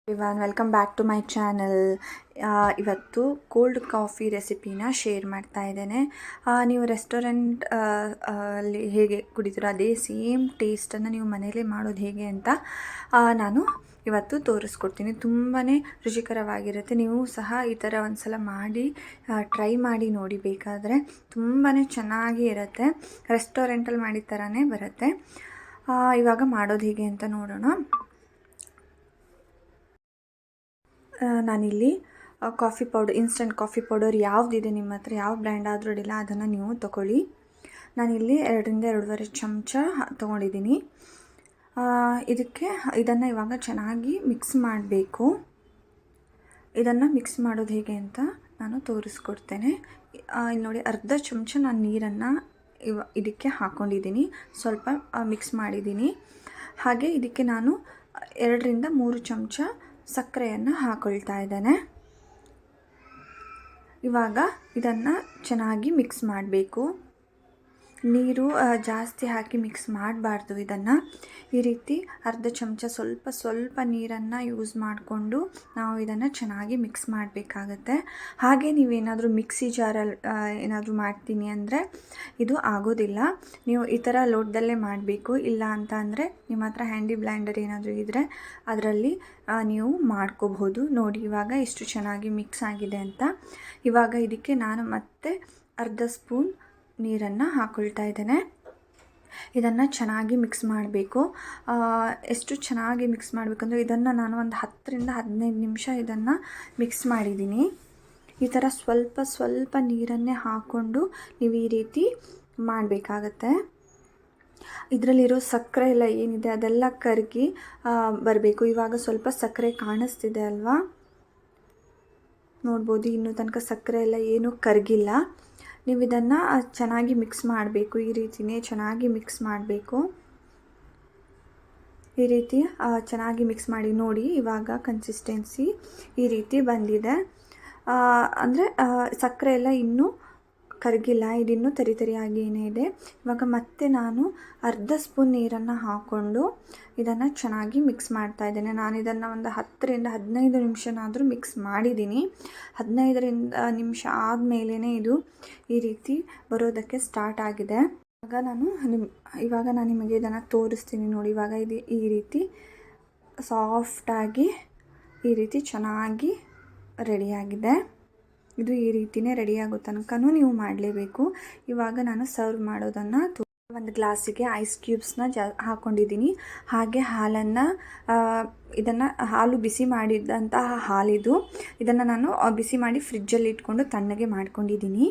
Everyone welcome back to my channel. ಇವತ್ತು cold coffee ರೆಸಿಪಿನ share ಮಾಡ್ತಾ ಇದ್ದೇನೆ. ನೀವು ರೆಸ್ಟೋರೆಂಟ್ ಅಲ್ಲಿ ಹೇಗೆ ಕುಡಿತೀರೋ ಅದೇ ಸೇಮ್ ಟೇಸ್ಟನ್ನು ನೀವು ಮನೇಲೇ ಮಾಡೋದು ಹೇಗೆ ಅಂತ ನಾನು ಇವತ್ತು ತೋರಿಸ್ಕೊಡ್ತೀನಿ. ತುಂಬಾ ರುಚಿಕರವಾಗಿರುತ್ತೆ. ನೀವು ಸಹ ಈ ಥರ ಒಂದು ಸಲ ಮಾಡಿ ಟ್ರೈ ಮಾಡಿ ನೋಡಿ. ಬೇಕಾದರೆ ತುಂಬಾ ಚೆನ್ನಾಗಿ ಇರುತ್ತೆ. ರೆಸ್ಟೋರೆಂಟಲ್ಲಿ ಮಾಡಿದ ಥರನೇ ಬರುತ್ತೆ. ಇವಾಗ ಮಾಡೋದು ಹೇಗೆ ಅಂತ ನೋಡೋಣ. ನಾನಿಲ್ಲಿ coffee powder, instant coffee powder ಯಾವುದಿದೆ ನಿಮ್ಮ ಹತ್ರ, ಯಾವ ಬ್ರ್ಯಾಂಡ್ ಆದರೂ ಅಡ್ಡಿಲ್ಲ, ಅದನ್ನು ನೀವು ತೊಗೊಳ್ಳಿ. ನಾನಿಲ್ಲಿ 2-2.5 ಚಮಚ ತೊಗೊಂಡಿದ್ದೀನಿ. ಇದನ್ನು ಇವಾಗ ಚೆನ್ನಾಗಿ ಮಿಕ್ಸ್ ಮಾಡಬೇಕು. ಇದನ್ನು ಮಿಕ್ಸ್ ಮಾಡೋದು ಹೇಗೆ ಅಂತ ನಾನು ತೋರಿಸ್ಕೊಡ್ತೇನೆ. ಇಲ್ಲಿ ನೋಡಿ, ಅರ್ಧ ಚಮಚ ನಾನು ನೀರನ್ನು ಇದಕ್ಕೆ ಹಾಕ್ಕೊಂಡಿದ್ದೀನಿ. ಸ್ವಲ್ಪ ಮಿಕ್ಸ್ ಮಾಡಿದ್ದೀನಿ. ಹಾಗೆ ಇದಕ್ಕೆ ನಾನು 2-3 ಚಮಚ ಸಕ್ಕರೆಯನ್ನು ಹಾಕ್ಕೊಳ್ತಾ ಇದ್ದೇನೆ. ಇವಾಗ ಇದನ್ನು ಚೆನ್ನಾಗಿ ಮಿಕ್ಸ್ ಮಾಡಬೇಕು. ನೀರು ಜಾಸ್ತಿ ಹಾಕಿ ಮಿಕ್ಸ್ ಮಾಡಬಾರ್ದು. ಇದನ್ನು ಈ ರೀತಿ ಅರ್ಧ ಚಮಚ ಸ್ವಲ್ಪ ನೀರನ್ನು ಯೂಸ್ ಮಾಡಿಕೊಂಡು ನಾವು ಇದನ್ನು ಚೆನ್ನಾಗಿ ಮಿಕ್ಸ್ ಮಾಡಬೇಕಾಗತ್ತೆ. ಹಾಗೆ ನೀವೇನಾದರೂ ಮಿಕ್ಸಿ ಜಾರಲ್ಲಿ ಏನಾದರೂ ಮಾಡ್ತೀನಿ ಅಂದರೆ ಇದು ಆಗೋದಿಲ್ಲ. ನೀವು ಈ ಥರ ಲೋಟದಲ್ಲೇ ಮಾಡಬೇಕು. ಇಲ್ಲ ಅಂತ ಅಂದರೆ ನಿಮ್ಮ ಹತ್ರ ಹ್ಯಾಂಡಿ ಬ್ಲೆಂಡರ್ ಏನಾದರೂ ಇದ್ದರೆ ಅದರಲ್ಲಿ ನೀವು ಮಾಡ್ಕೋಬಹುದು. ನೋಡಿ ಇವಾಗ ಎಷ್ಟು ಚೆನ್ನಾಗಿ ಮಿಕ್ಸ್ ಆಗಿದೆ ಅಂತ. ಇವಾಗ ಇದಕ್ಕೆ ನಾನು ಮತ್ತೆ ಅರ್ಧ ಸ್ಪೂನ್ ನೀರನ್ನು ಹಾಕ್ಕೊಳ್ತಾ ಇದ್ದೇನೆ. ಇದನ್ನು ಚೆನ್ನಾಗಿ ಮಿಕ್ಸ್ ಮಾಡಬೇಕು. ಎಷ್ಟು ಚೆನ್ನಾಗಿ ಮಿಕ್ಸ್ ಮಾಡಬೇಕಂದ್ರೆ ಇದನ್ನು ನಾನು ಒಂದು 10-15 ನಿಮಿಷ ಇದನ್ನು ಮಿಕ್ಸ್ ಮಾಡಿದ್ದೀನಿ. ಈ ಥರ ಸ್ವಲ್ಪ ನೀರನ್ನೇ ಹಾಕ್ಕೊಂಡು ನೀವು ಈ ರೀತಿ ಮಾಡಬೇಕಾಗತ್ತೆ. ಇದರಲ್ಲಿರೋ ಸಕ್ಕರೆ ಎಲ್ಲ ಏನಿದೆ ಅದೆಲ್ಲ ಕರಗಿ ಬರಬೇಕು. ಇವಾಗ ಸ್ವಲ್ಪ ಸಕ್ಕರೆ ಕಾಣಿಸ್ತಿದೆ ಅಲ್ವಾ, ನೋಡ್ಬೋದು. ಇನ್ನೂ ತನಕ ಸಕ್ಕರೆ ಎಲ್ಲ ಏನೂ ಕರಗಿಲ್ಲ. ನೀವು ಇದನ್ನು ಚೆನ್ನಾಗಿ ಮಿಕ್ಸ್ ಮಾಡಬೇಕು. ಈ ರೀತಿಯೇ ಚೆನ್ನಾಗಿ ಮಿಕ್ಸ್ ಮಾಡಬೇಕು. ಈ ರೀತಿ ಚೆನ್ನಾಗಿ ಮಿಕ್ಸ್ ಮಾಡಿ ನೋಡಿ. ಇವಾಗ ಕನ್ಸಿಸ್ಟೆನ್ಸಿ ಈ ರೀತಿ ಬಂದಿದೆ. ಅಂದರೆ ಸಕ್ಕರೆ ಎಲ್ಲ ಇನ್ನೂ ಕರಗಿಲ್ಲ, ಇದಿನ್ನೂ ತರಿಯಾಗಿ ಏನೇ ಇದೆ. ಇವಾಗ ಮತ್ತೆ ನಾನು ಅರ್ಧ ಸ್ಪೂನ್ ನೀರನ್ನು ಹಾಕ್ಕೊಂಡು ಇದನ್ನು ಚೆನ್ನಾಗಿ ಮಿಕ್ಸ್ ಮಾಡ್ತಾ ಇದ್ದೇನೆ. ನಾನು ಇದನ್ನು ಒಂದು 10-15 ನಿಮಿಷನಾದರೂ ಮಿಕ್ಸ್ ಮಾಡಿದ್ದೀನಿ. 15 ನಿಮಿಷ ಆದಮೇಲೆ ಇದು ಈ ರೀತಿ ಬರೋದಕ್ಕೆ ಸ್ಟಾರ್ಟ್ ಆಗಿದೆ. ಇವಾಗ ನಾನು ನಿಮಗೆ ಇದನ್ನು ತೋರಿಸ್ತೀನಿ ನೋಡಿ. ಇವಾಗ ಇದು ಈ ರೀತಿ ಸಾಫ್ಟಾಗಿ ಈ ರೀತಿ ಚೆನ್ನಾಗಿ ರೆಡಿಯಾಗಿದೆ. ಇದು ಈ ರೀತಿಯೇ ರೆಡಿಯಾಗೋ ತನಕನೂ ನೀವು ಮಾಡಲೇಬೇಕು. ಇವಾಗ ನಾನು ಸರ್ವ್ ಮಾಡೋದನ್ನು ಒಂದು ಗ್ಲಾಸಿಗೆ ಐಸ್ ಕ್ಯೂಬ್ಸ್ನ ಹಾಕ್ಕೊಂಡಿದ್ದೀನಿ. ಹಾಗೆ ಇದನ್ನು ಹಾಲು ಬಿಸಿ ಮಾಡಿದಂತಹ ಹಾಲಿದು. ಇದನ್ನು ನಾನು ಬಿಸಿ ಮಾಡಿ ಫ್ರಿಜ್ಜಲ್ಲಿ ಇಟ್ಕೊಂಡು ತಣ್ಣಗೆ ಮಾಡ್ಕೊಂಡಿದ್ದೀನಿ.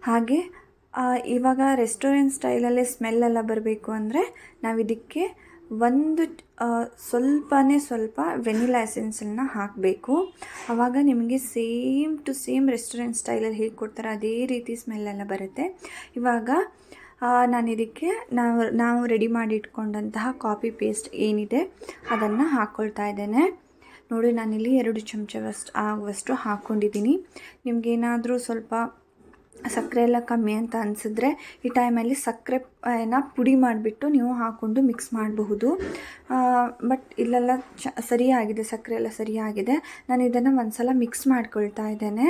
ಹಾಗೆ ಇವಾಗ ರೆಸ್ಟೋರೆಂಟ್ ಸ್ಟೈಲಲ್ಲೇ ಸ್ಮೆಲ್ಲೆಲ್ಲ ಬರಬೇಕು ಅಂದರೆ ನಾವು ಇದಕ್ಕೆ ಸ್ವಲ್ಪ ವೆನಿಲಾ ಎಸೆನ್ಸನ್ನು ಹಾಕಬೇಕು. ಆವಾಗ ನಿಮಗೆ ಸೇಮ್ ಟು ಸೇಮ್ ರೆಸ್ಟೋರೆಂಟ್ ಸ್ಟೈಲಲ್ಲಿ ಹೇಗೆ ಕೊಡ್ತಾರೆ ಅದೇ ರೀತಿ ಸ್ಮೆಲ್ಲೆಲ್ಲ ಬರುತ್ತೆ. ಇವಾಗ ನಾನು ಇದಕ್ಕೆ ನಾವು ರೆಡಿ ಮಾಡಿ ಇಟ್ಕೊಂಡಂತಹ ಕಾಫಿ ಪೇಸ್ಟ್ ಏನಿದೆ ಅದನ್ನು ಹಾಕ್ಕೊಳ್ತಾ ಇದ್ದೇನೆ. ನೋಡಿ, ನಾನಿಲ್ಲಿ 2 ಚಮಚವಷ್ಟು ಆಗುವಷ್ಟು ಹಾಕ್ಕೊಂಡಿದ್ದೀನಿ. ನಿಮಗೇನಾದರೂ ಸ್ವಲ್ಪ ಸಕ್ಕರೆ ಎಲ್ಲ ಕಮ್ಮಿ ಅಂತ ಅನಿಸಿದ್ರೆ ಈ ಟೈಮಲ್ಲಿ ಸಕ್ಕರೆನ ಪುಡಿ ಮಾಡಿಬಿಟ್ಟು ನೀವು ಹಾಕ್ಕೊಂಡು ಮಿಕ್ಸ್ ಮಾಡಬಹುದು. ಬಟ್ ಇಲ್ಲೆಲ್ಲ ಸರಿಯಾಗಿದೆ, ಸಕ್ಕರೆ ಎಲ್ಲ ಸರಿಯಾಗಿದೆ. ನಾನು ಇದನ್ನು ಒಂದು ಸಲ ಮಿಕ್ಸ್ ಮಾಡ್ಕೊಳ್ತಾ ಇದ್ದೇನೆ.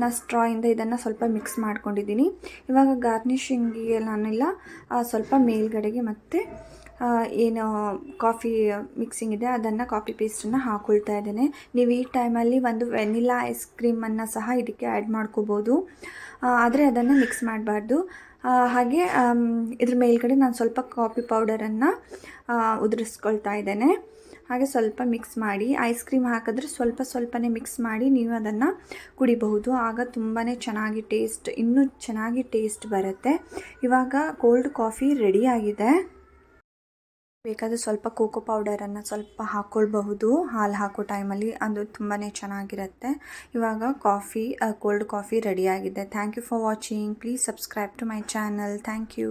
ನಾನು ಸ್ಟ್ರಾಯಿಂದ ಇದನ್ನು ಸ್ವಲ್ಪ ಮಿಕ್ಸ್ ಮಾಡ್ಕೊಂಡಿದ್ದೀನಿ. ಇವಾಗ ಗಾರ್ನಿಷಿಂಗಿಗೆ ನಾನೆಲ್ಲ ಸ್ವಲ್ಪ ಮೇಲ್ಗಡೆಗೆ ಮತ್ತು ಏನು ಕಾಫಿ ಮಿಕ್ಸಿಂಗ್ ಇದೆ ಅದನ್ನು ಕಾಫಿ ಪೇಸ್ಟನ್ನು ಹಾಕ್ಕೊಳ್ತಾ ಇದ್ದೇನೆ. ನೀವು ಈ ಟೈಮಲ್ಲಿ ಒಂದು ವೆನಿಲಾ ಐಸ್ ಕ್ರೀಮನ್ನು ಸಹ ಇದಕ್ಕೆ ಆ್ಯಡ್ ಮಾಡ್ಕೋಬೋದು, ಆದರೆ ಅದನ್ನು ಮಿಕ್ಸ್ ಮಾಡಬಾರ್ದು. ಹಾಗೆ ಇದ್ರ ಮೇಲ್ಗಡೆ ನಾನು ಸ್ವಲ್ಪ ಕಾಫಿ ಪೌಡರನ್ನು ಉದುರಿಸ್ಕೊಳ್ತಾ ಇದ್ದೇನೆ. ಹಾಗೆ ಸ್ವಲ್ಪ ಮಿಕ್ಸ್ ಮಾಡಿ, ಐಸ್ ಕ್ರೀಮ್ ಹಾಕಿದ್ರೆ ಸ್ವಲ್ಪನೇ ಮಿಕ್ಸ್ ಮಾಡಿ ನೀವು ಅದನ್ನು ಕುಡಿಬಹುದು. ಆಗ ತುಂಬಾ ಇನ್ನೂ ಚೆನ್ನಾಗಿ ಟೇಸ್ಟ್ ಬರುತ್ತೆ. ಇವಾಗ ಕೋಲ್ಡ್ ಕಾಫಿ ರೆಡಿಯಾಗಿದೆ. ಬೇಕಾದರೆ ಸ್ವಲ್ಪ ಕೋಕೋ ಪೌಡರನ್ನು ಸ್ವಲ್ಪ ಹಾಕ್ಕೊಳ್ಬಹುದು ಹಾಲು ಹಾಕೋ ಟೈಮಲ್ಲಿ, ಅದು ತುಂಬಾ ಚೆನ್ನಾಗಿರುತ್ತೆ. ಇವಾಗ ಕೋಲ್ಡ್ ಕಾಫಿ ರೆಡಿಯಾಗಿದೆ. Thank you for watching. Please subscribe to my channel. Thank you.